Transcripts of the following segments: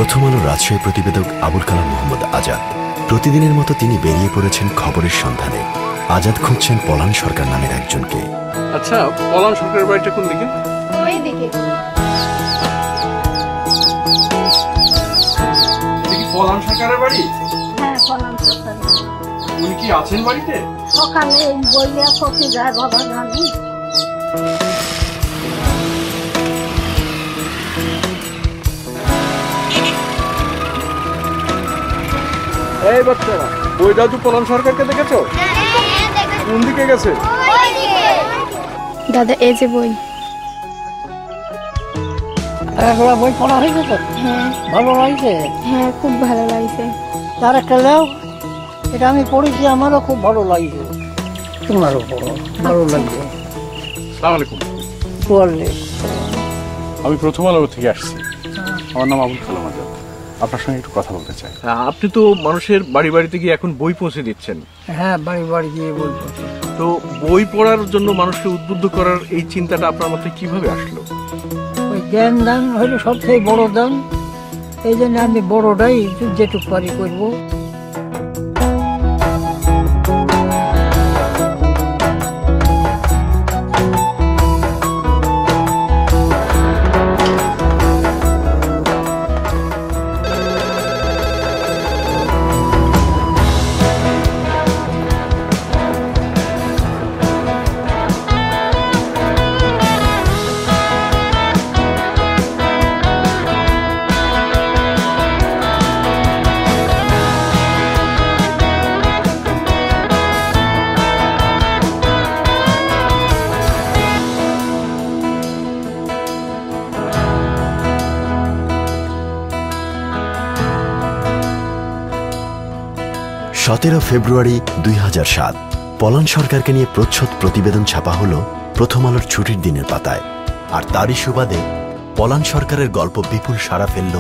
প্রথম আলো রাজশাহী প্রতিবেদক আবুল কালাম মোহাম্মদ আজাদ। প্রতিদিনের মতো তিনি বেরিয়ে পড়েছেন খবরের সন্ধানে। আজাদ খুঁজছেন পলান সরকার নামের একজনকে। আচ্ছা, পলান সরকারের বাড়িটা কোন দিকে? পলান সরকারের বাড়ি? হ্যাঁ, পলান সরকার। উনি কি আছেন বাড়িতে? সকালে বইয়া কফি যায় বাবা জানি। এই বাচ্চারা, বইটা তো পলান সরকারকে দেখেছো? কোন দিকে গেছে? দাদা, এই যে বই। বই পড়া হয়ে গেছে? হ্যাঁ। ভালো লাগছে? হ্যাঁ, খুব ভালো লাগছে। তার একটা দাও, এটা আমি পড়েছি, আমারও খুব ভালো লাগছে। তোমারও পড়ো, ভালো লাগছে। আসসালামু আলাইকুম। আমি প্রথম আলো থেকে আসছি। আমার নাম আবুল কালাম আজাদ। আপনার সঙ্গে একটু কথা বলতে চাই। আপনি তো মানুষের বাড়ি বাড়িতে গিয়ে এখন বই পৌঁছে দিচ্ছেন। হ্যাঁ, বাড়ি বাড়ি গিয়ে বই পড়ছি। তো বই পড়ার জন্য মানুষকে উদ্বুদ্ধ করার এই চিন্তাটা আপনার মাথায় কিভাবে আসলো? ওই জ্ঞান দান হলো সবথেকে বড় দান। এই জন্য আমি বড়টাই যেটুকু পারি করবো। ফেব্রুয়ারি 2007 পলান সরকারকে নিয়ে প্রচ্ছদ প্রতিবেদন ছাপা হল প্রথম আলোর ছুটির দিনের পাতায়। আর তারই সুবাদে পলান সরকারের গল্প বিপুল সাড়া ফেলল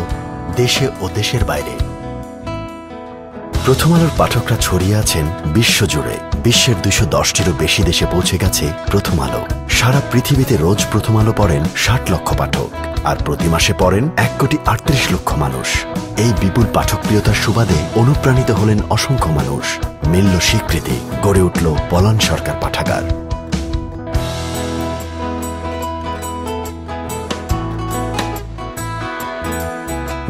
দেশে ও দেশের বাইরে। প্রথম আলোর পাঠকরা ছড়িয়ে আছেন বিশ্বজুড়ে। বিশ্বের 210টিরও বেশি দেশে পৌঁছে গেছে প্রথম আলো। সারা পৃথিবীতে রোজ প্রথম আলো পড়েন 60 লক্ষ পাঠক, আর প্রতি মাসে পড়েন 1,38,00,000 মানুষ। এই বিপুল পাঠকপ্রিয়তার সুবাদে অনুপ্রাণিত হলেন অসংখ্য মানুষ। মিলল স্বীকৃতি, গড়ে উঠল পলান সরকার পাঠাগার।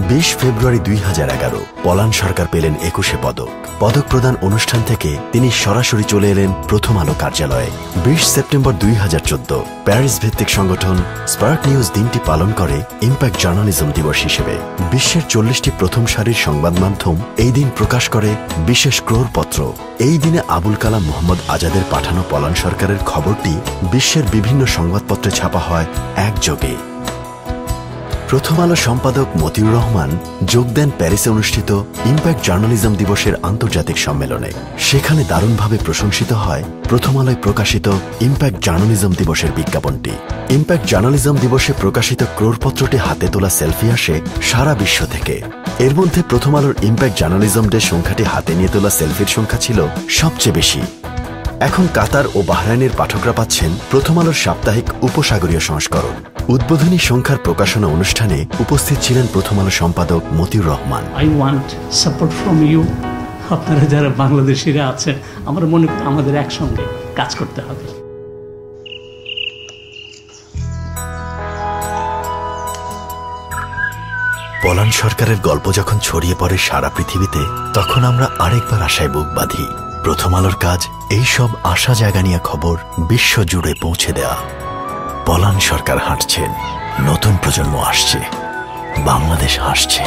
20 ফেব্রুয়ারি 2011 পলান সরকার পেলেন 21শে পদক। পদক প্রদান অনুষ্ঠান থেকে তিনি সরাসরি চলে এলেন প্রথম আলো কার্যালয়ে। 20 সেপ্টেম্বর 2014 প্যারিস ভিত্তিক সংগঠন স্পার্ক নিউজ দিনটি পালন করে ইম্প্যাক্ট জার্নালিজম দিবস হিসেবে। বিশ্বের 40টি প্রথম সারির সংবাদ মাধ্যম এই দিন প্রকাশ করে বিশেষ ক্রোড়পত্র। এই দিনে আবুল কালাম মোহাম্মদ আজাদের পাঠানো পলান সরকারের খবরটি বিশ্বের বিভিন্ন সংবাদপত্রে ছাপা হয় একযোগে। প্রথম আলো সম্পাদক মতিউর রহমান যোগ দেন প্যারিসে অনুষ্ঠিত ইম্প্যাক্ট জার্নালিজম দিবসের আন্তর্জাতিক সম্মেলনে। সেখানে দারুণভাবে প্রশংসিত হয় প্রথম আলোয় প্রকাশিত ইম্প্যাক্ট জার্নালিজম দিবসের বিজ্ঞাপনটি। ইম্প্যাক্ট জার্নালিজম দিবসে প্রকাশিত ক্রোড়পত্রটি হাতে তোলা সেলফি আসে সারা বিশ্ব থেকে। এর মধ্যে প্রথম আলোর ইম্প্যাক্ট জার্নালিজম ডে সংখ্যাটি হাতে নিয়ে তোলা সেলফির সংখ্যা ছিল সবচেয়ে বেশি। এখন কাতার ও বাহরাইনের পাঠকরা পাচ্ছেন প্রথম আলোর সাপ্তাহিক উপসাগরীয় সংস্করণ। উদ্বোধনী সংখ্যার প্রকাশনা অনুষ্ঠানে উপস্থিত ছিলেন প্রথম আলো সম্পাদক Matiur Rahman. I want support from you. আপনারা যারা বাংলাদেশিরা আছেন, আমার মনে হয় আমাদের একসঙ্গে কাজ করতে হবে। পলান সরকারের গল্প যখন ছড়িয়ে পড়ে সারা পৃথিবীতে, তখন আমরা আরেকবার আশায় বুক বাঁধি। প্রথম আলোর কাজ এই সব আশা জায়গা নিয়ে খবর বিশ্ব জুড়ে পৌঁছে দেয়া। পলান সরকার হাঁটছেন, নতুন প্রজন্ম আসছে, বাংলাদেশ হাসছে।